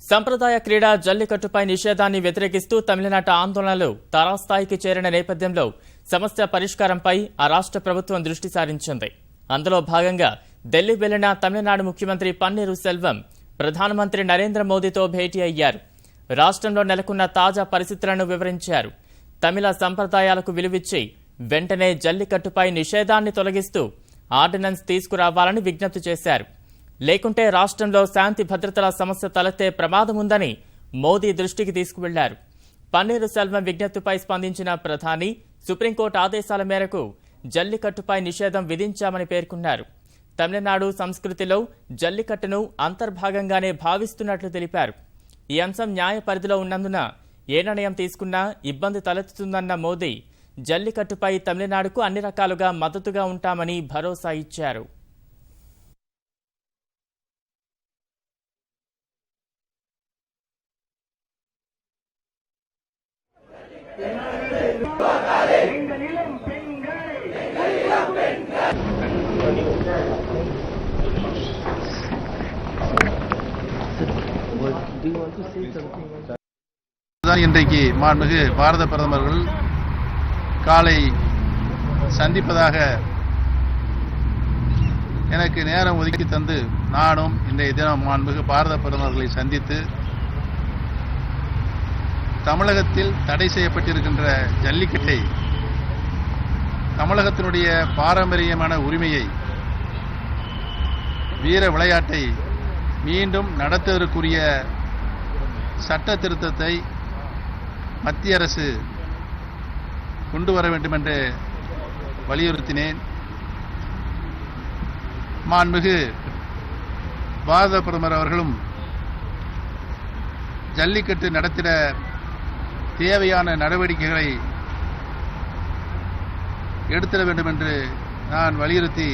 సంప్రదాయ క్రీడ జల్లికట్టుపై నిషేధాన్ని వ్యతిరేకిస్తూ తమిళనాట ఆందోళనలు తారాస్థాయికి చేరిన నేపథ్యంలో సమస్య పరిష్కారంపై ఆ రాష్ట్ర ప్రభుత్వం దృష్టి సారించింది. అందులో భాగంగా ఢిల్లీ వెళ్లిన తమిళనాడు ముఖ్యమంత్రి పన్నీరు సెల్వం ప్రధానమంత్రి నరేంద్ర మోదీతో భేటీ అయ్యారు. రాష్ట్రంలో నెలకొన్న తాజా పరిస్థితులను వివరించారు. తమిళ సంప్రదాయాలకు విలువిచ్చి వెంటనే జల్లికట్టుపై నిషేధాన్ని తొలగిస్తూ ఆర్డినెన్స్ తీసుకురావాలని విజ్ఞప్తి చేశారు. లేకుంటే రాష్ట్రంలో శాంతి భద్రతల సమస్య తలెత్తే ప్రమాదం ఉందని మోదీ దృష్టికి తీసుకువెళ్లారు. పన్నీరు సెల్వం విజ్ఞప్తిపై స్పందించిన ప్రధాని సుప్రీంకోర్టు ఆదేశాల మేరకు జల్లికట్టుపై నిషేధం విధించామని పేర్కొన్నారు. తమిళనాడు సంస్కృతిలో జల్లికట్టును అంతర్భాగంగానే భావిస్తున్నట్లు తెలిపారు. ఈ అంశం న్యాయ పరిధిలో ఉన్నందున ఏ నిర్ణయం తీసుకున్నా ఇబ్బంది తలెత్తుతుందన్న మోదీ జల్లికట్టుపై తమిళనాడుకు అన్ని రకాలుగా మద్దతుగా ఉంటామని భరోసా ఇచ్చారు. இன்றைக்கு மாண்புமிகு பாரத பிரதமர்கள் காலை சந்திப்பதாக எனக்கு நேரம் ஒதுக்கி தந்து நானும் இன்றைய தினம் மாண்புமிகு பாரத பிரதமர்களை சந்தித்து தமிழகத்தில் தடை செய்யப்பட்டிருக்கின்ற ஜல்லிக்கட்டை தமிழகத்தினுடைய பாரம்பரியமான உரிமையை வீர விளையாட்டை மீண்டும் நடத்துவதற்குரிய சட்ட திருத்தத்தை மத்திய அரசு கொண்டு வர வேண்டும் என்று வலியுறுத்தினேன். மாண்புமிகு பாரத பிரதமர் அவர்களும் ஜல்லிக்கட்டு நடத்திட தேவையான நடவடிக்கைகளை எடுத்திட வேண்டும் என்று நான் வலியுறுத்தி